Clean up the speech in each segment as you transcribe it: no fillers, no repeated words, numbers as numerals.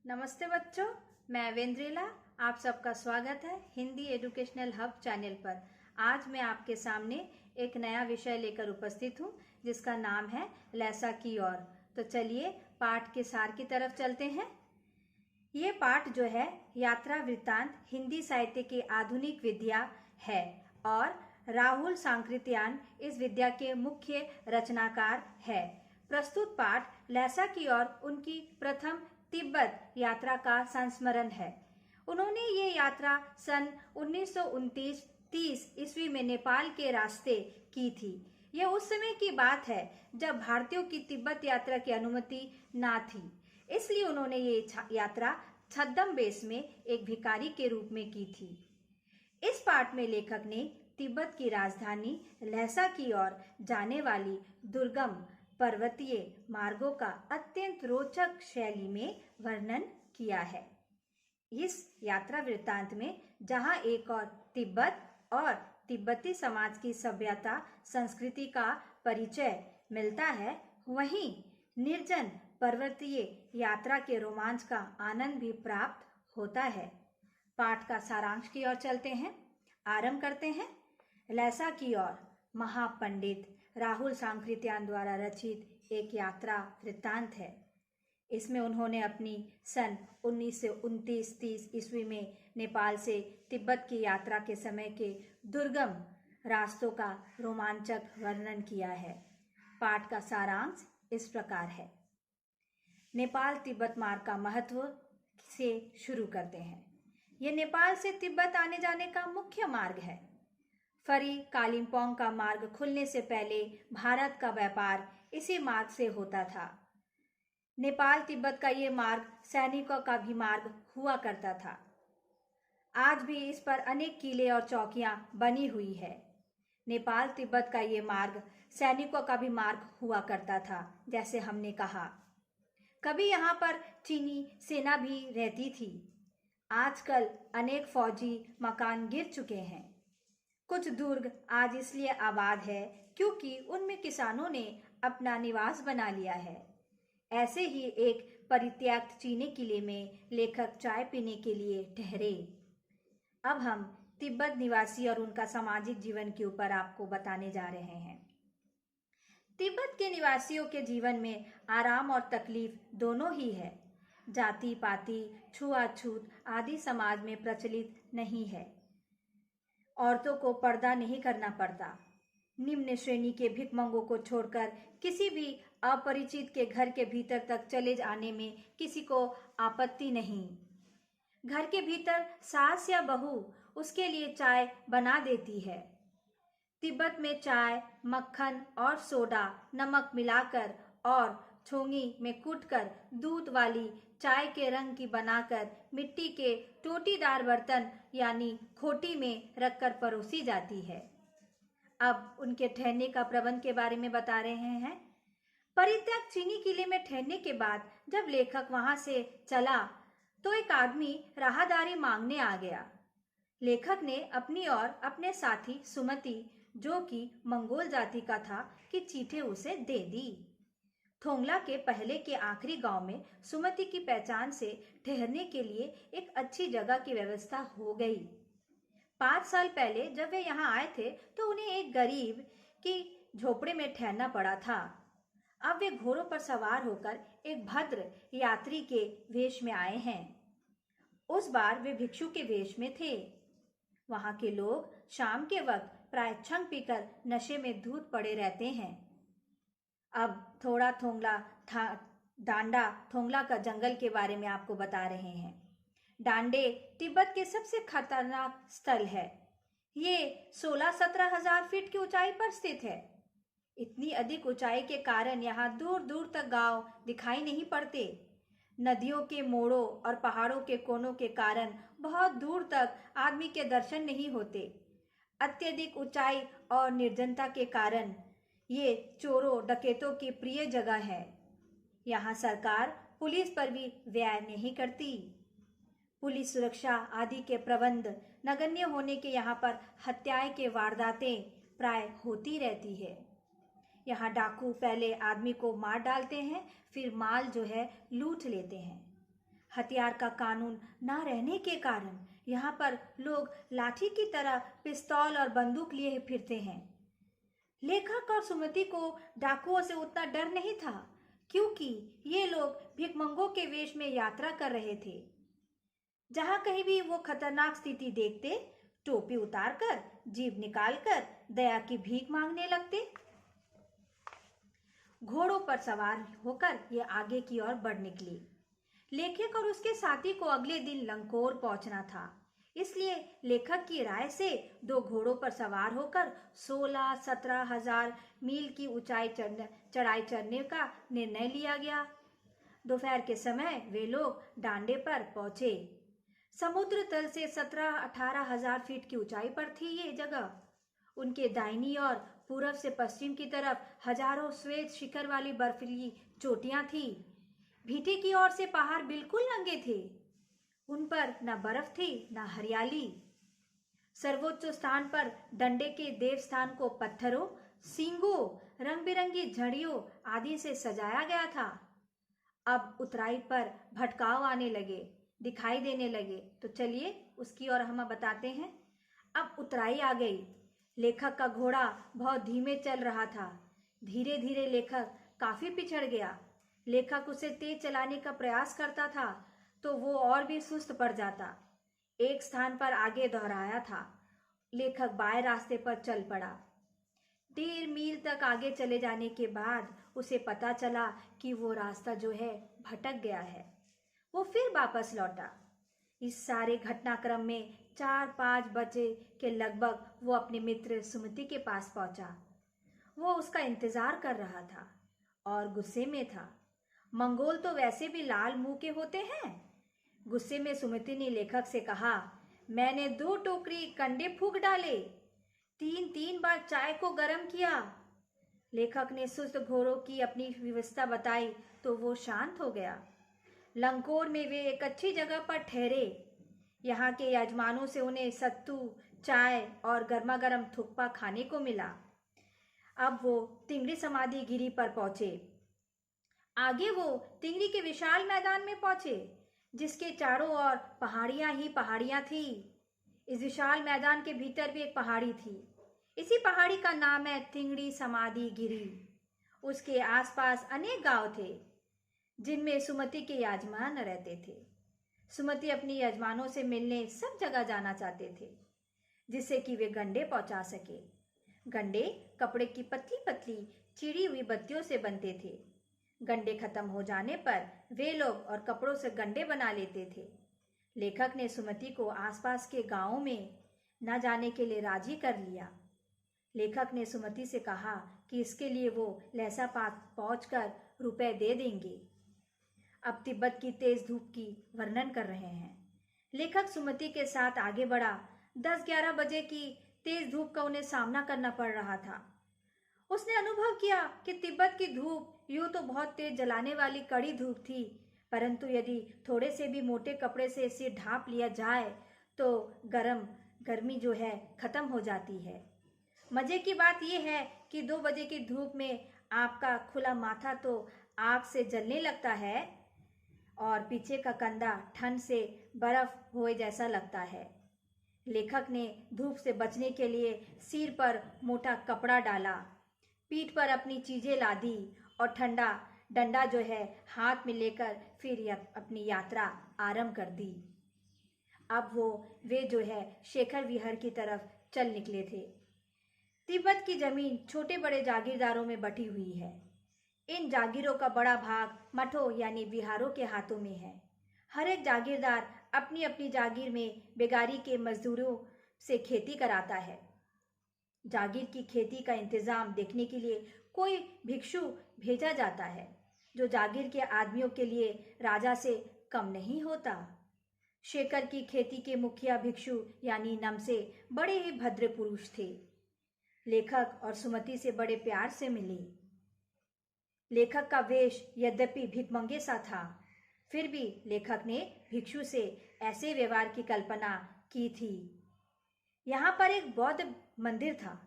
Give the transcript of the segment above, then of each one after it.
नमस्ते बच्चों, मैं वेंद्रिला। आप सबका स्वागत है हिंदी एजुकेशनल हब चैनल पर। आज मैं आपके सामने एक नया विषय लेकर उपस्थित हूँ जिसका नाम है लैसा की ओर। तो चलिए पाठ के सार की तरफ चलते हैं। ये पाठ जो है यात्रा वृत्तांत हिंदी साहित्य की आधुनिक विद्या है और राहुल सांकृत्यायन इस विद्या के मुख्य रचनाकार है। प्रस्तुत पाठ लैसा की ओर उनकी प्रथम तिब्बत यात्रा का संस्मरण है। उन्होंने ये यात्रा सन 1929-30 ईस्वी में नेपाल के रास्ते की थी। यह उस समय की बात है जब भारतीयों की तिब्बत यात्रा की अनुमति ना थी, इसलिए उन्होंने ये यात्रा छद्मवेश में एक भिखारी के रूप में की थी। इस पाठ में लेखक ने तिब्बत की राजधानी लहसा की ओर जाने वाली दुर्गम पर्वतीय मार्गों का अत्यंत रोचक शैली में वर्णन किया है। इस यात्रा वृत्तांत में जहां एक और तिब्बत और तिब्बती समाज की सभ्यता संस्कृति का परिचय मिलता है, वहीं निर्जन पर्वतीय यात्रा के रोमांच का आनंद भी प्राप्त होता है। पाठ का सारांश की ओर चलते हैं। आरंभ करते हैं। लैसा की ओर महापंडित राहुल सांकृत्यायन द्वारा रचित एक यात्रा वृत्तांत है। इसमें उन्होंने अपनी सन 1929-30 ईस्वी में नेपाल से तिब्बत की यात्रा के समय के दुर्गम रास्तों का रोमांचक वर्णन किया है। पाठ का सारांश इस प्रकार है। नेपाल तिब्बत मार्ग का महत्व से शुरू करते हैं। यह नेपाल से तिब्बत आने जाने का मुख्य मार्ग है। फरी कालिम्पोंग का मार्ग खुलने से पहले भारत का व्यापार इसी मार्ग से होता था। नेपाल तिब्बत का ये मार्ग सैनिकों का भी मार्ग हुआ करता था। आज भी इस पर अनेक किले और चौकियां बनी हुई है। नेपाल तिब्बत का ये मार्ग सैनिकों का भी मार्ग हुआ करता था, जैसे हमने कहा। कभी यहाँ पर चीनी सेना भी रहती थी। आजकल अनेक फौजी मकान गिर चुके हैं। कुछ दुर्ग आज इसलिए आबाद है क्योंकि उनमें किसानों ने अपना निवास बना लिया है। ऐसे ही एक परित्यक्त चीनी किले में लेखक चाय पीने के लिए ठहरे। अब हम तिब्बत निवासी और उनका सामाजिक जीवन के ऊपर आपको बताने जा रहे हैं। तिब्बत के निवासियों के जीवन में आराम और तकलीफ दोनों ही है। जाति पाति छुआछूत आदि समाज में प्रचलित नहीं है। औरतों को पर्दा नहीं करना पड़ता। निम्न श्रेणी के भिखमंगों को छोड़कर किसी भी अपरिचित के घर के भीतर तक चले जाने में किसी को आपत्ति नहीं। घर के भीतर सास या बहू उसके लिए चाय बना देती है। तिब्बत में चाय मक्खन और सोडा नमक मिलाकर और छोंगी में कूटकर दूध वाली चाय के रंग की बनाकर मिट्टी के टोटीदार बर्तन यानी खोटी में रखकर परोसी जाती है। अब उनके ठहरने का प्रबंध के बारे में बता रहे हैं। परित्यक्त चीनी किले में ठहरने के बाद जब लेखक वहां से चला तो एक आदमी राहदारी मांगने आ गया। लेखक ने अपनी और अपने साथी सुमति, जो कि मंगोल जाति का था, की चिट्ठी उसे दे दी। थोंगला के पहले के आखिरी गांव में सुमति की पहचान से ठहरने के लिए एक अच्छी जगह की व्यवस्था हो गई। 5 साल पहले जब वे यहाँ आए थे तो उन्हें एक गरीब की झोपड़े में ठहरना पड़ा था। अब वे घोड़ों पर सवार होकर एक भद्र यात्री के वेश में आए हैं। उस बार वे भिक्षु के वेश में थे। वहां के लोग शाम के वक्त प्राय छंग पीकर नशे में धूत पड़े रहते हैं। अब थोड़ा थोंगला डांडा थोंगला का जंगल के बारे में आपको बता रहे हैं। डांडे तिब्बत के सबसे खतरनाक स्थल है। ये 16-17 हजार फीट की ऊंचाई पर स्थित है। इतनी अधिक ऊंचाई के कारण यहाँ दूर दूर तक गांव दिखाई नहीं पड़ते। नदियों के मोड़ों और पहाड़ों के कोनों के कारण बहुत दूर तक आदमी के दर्शन नहीं होते। अत्यधिक ऊंचाई और निर्जनता के कारण ये चोरों डकैतों की प्रिय जगह है। यहाँ सरकार पुलिस पर भी व्यय नहीं करती। पुलिस सुरक्षा आदि के प्रबंध नगण्य होने के यहाँ पर हत्याएं के वारदातें प्राय होती रहती है। यहाँ डाकू पहले आदमी को मार डालते हैं, फिर माल जो है लूट लेते हैं। हथियार का कानून ना रहने के कारण यहाँ पर लोग लाठी की तरह पिस्तौल और बंदूक लिए फिरते हैं। लेखक और सुमति को डाकुओं से उतना डर नहीं था, क्योंकि ये लोग भिखमंगों के वेश में यात्रा कर रहे थे। जहां कहीं भी वो खतरनाक स्थिति देखते, टोपी उतारकर, जीभ निकालकर दया की भीख मांगने लगते। घोड़ों पर सवार होकर ये आगे की ओर बढ़ निकली। लेखक और उसके साथी को अगले दिन लंकोर पहुंचना था, इसलिए लेखक की राय से 2 घोड़ों पर सवार होकर 16-17 हजार मील की ऊंचाई चढ़ाई चढ़ने का निर्णय लिया गया। दोपहर के समय वे लोग डांडे पर पहुंचे। समुद्र तल से 17-18 हजार फीट की ऊंचाई पर थी ये जगह। उनके दाहिनी ओर पूरब से पश्चिम की तरफ हजारों श्वेत शिखर वाली बर्फीली चोटियां थी। भीटी की ओर से पहाड़ बिल्कुल नंगे थे। उन पर न बर्फ थी न हरियाली। सर्वोच्च स्थान पर डंडे के देवस्थान को पत्थरों, सींगों, रंग बिरंगी झड़ियों आदि से सजाया गया था। अब उतराई पर भटकाव आने लगे, दिखाई देने लगे, तो चलिए उसकी ओर हम बताते हैं। अब उतराई आ गई। लेखक का घोड़ा बहुत धीमे चल रहा था। धीरे धीरे लेखक काफी पिछड़ गया। लेखक उसे तेज चलाने का प्रयास करता था तो वो और भी सुस्त पड़ जाता। एक स्थान पर आगे दोहराया था। लेखक बाएं रास्ते पर चल पड़ा। 1.5 मील तक आगे चले जाने के बाद उसे पता चला कि वो रास्ता जो है भटक गया है। वो फिर वापस लौटा। इस सारे घटनाक्रम में 4-5 बजे के लगभग वो अपने मित्र सुमति के पास पहुंचा। वो उसका इंतजार कर रहा था और गुस्से में था। मंगोल तो वैसे भी लाल मुंह के होते हैं। गुस्से में सुमति ने लेखक से कहा, मैंने 2 टोकरी कंडे फूंक डाले, 3 बार चाय को गर्म किया। लेखक ने सुस्त घोड़ों की अपनी व्यवस्था बताई तो वो शांत हो गया। लंकोर में वे एक अच्छी जगह पर ठहरे। यहाँ के यजमानों से उन्हें सत्तू, चाय और गर्मा गर्म थुक्पा खाने को मिला। अब वो तिंगड़ी समाधि गिरी पर पहुंचे। आगे वो तिंगड़ी के विशाल मैदान में पहुंचे, जिसके चारों ओर पहाड़ियां ही पहाड़ियां थी। इस विशाल मैदान के भीतर भी एक पहाड़ी थी। इसी पहाड़ी का नाम है तिंगड़ी समाधि गिरी। उसके आसपास अनेक गांव थे, जिनमें सुमति के यजमान रहते थे। सुमति अपनी यजमानों से मिलने सब जगह जाना चाहते थे, जिससे कि वे गंडे पहुंचा सके। गंडे कपड़े की पतली पतली चिड़ी हुई बत्तियों से बनते थे। गंडे खत्म हो जाने पर वे लोग और कपड़ों से गंडे बना लेते थे। लेखक ने सुमति को आसपास के गांवों में न जाने के लिए राजी कर लिया। लेखक ने सुमति से कहा कि इसके लिए वो लहसा पहुंचकर रुपए दे देंगे। अब तिब्बत की तेज धूप की वर्णन कर रहे हैं। लेखक सुमति के साथ आगे बढ़ा। 10-11 बजे की तेज धूप का उन्हें सामना करना पड़ रहा था। उसने अनुभव किया कि तिब्बत की धूप यूं तो बहुत तेज जलाने वाली कड़ी धूप थी, परंतु यदि थोड़े से भी मोटे कपड़े से इसे ढांप लिया जाए तो गर्मी जो है खत्म हो जाती है। मजे की बात यह है कि 2 बजे की धूप में आपका खुला माथा तो आग से जलने लगता है और पीछे का कंधा ठंड से बर्फ हुए जैसा लगता है। लेखक ने धूप से बचने के लिए सिर पर मोटा कपड़ा डाला, पीठ पर अपनी चीजें लादी और ठंडा डंडा जो है हाथ में लेकर फिर अपनी यात्रा आरंभ कर दी। अब वे जो है शेखर विहार की तरफ चल निकले थे। तिब्बत की जमीन छोटे बड़े जागीरदारों में बटी हुई है। इन जागीरों का बड़ा भाग मठों यानी विहारों के हाथों में है। हर एक जागीरदार अपनी अपनी जागीर में बेगारी के मजदूरों से खेती कराता है। जागीर की खेती का इंतजाम देखने के लिए कोई भिक्षु भेजा जाता है, जो जागीर के आदमियों के लिए राजा से कम नहीं होता। शेखर की खेती के मुखिया भिक्षु यानी नमसे बड़े ही भद्र पुरुष थे। लेखक और सुमति से बड़े प्यार से मिले। लेखक का वेश यद्यपि भिखमंगे सा था, फिर भी लेखक ने भिक्षु से ऐसे व्यवहार की कल्पना की थी। यहाँ पर एक बौद्ध मंदिर था,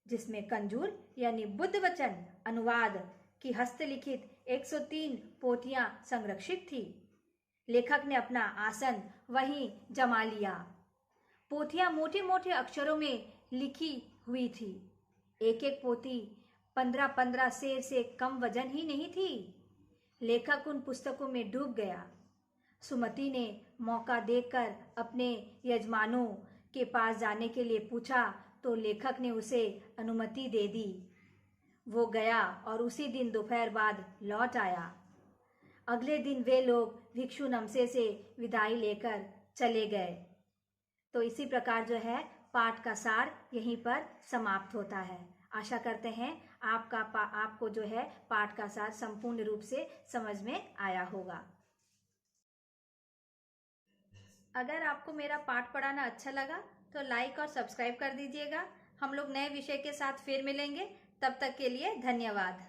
जिसमें कंजूर यानी बुद्ध वचन अनुवाद की हस्तलिखित 103 पोथियां संरक्षित थी। लेखक ने अपना आसन वहीं जमा लिया। पोथियां मोटे मोटे अक्षरों में लिखी हुई थी। एक एक पोथी 15-15 सेर से कम वजन ही नहीं थी। लेखक उन पुस्तकों में डूब गया। सुमति ने मौका देखकर अपने यजमानों के पास जाने के लिए पूछा तो लेखक ने उसे अनुमति दे दी। वो गया और उसी दिन दोपहर बाद लौट आया। अगले दिन वे लोग भिक्षु नमसे से विदाई लेकर चले गए। तो इसी प्रकार जो है पाठ का सार यहीं पर समाप्त होता है। आशा करते हैं आपको जो है पाठ का सार संपूर्ण रूप से समझ में आया होगा। अगर आपको मेरा पाठ पढ़ाना अच्छा लगा तो लाइक और सब्सक्राइब कर दीजिएगा। हम लोग नए विषय के साथ फिर मिलेंगे। तब तक के लिए धन्यवाद।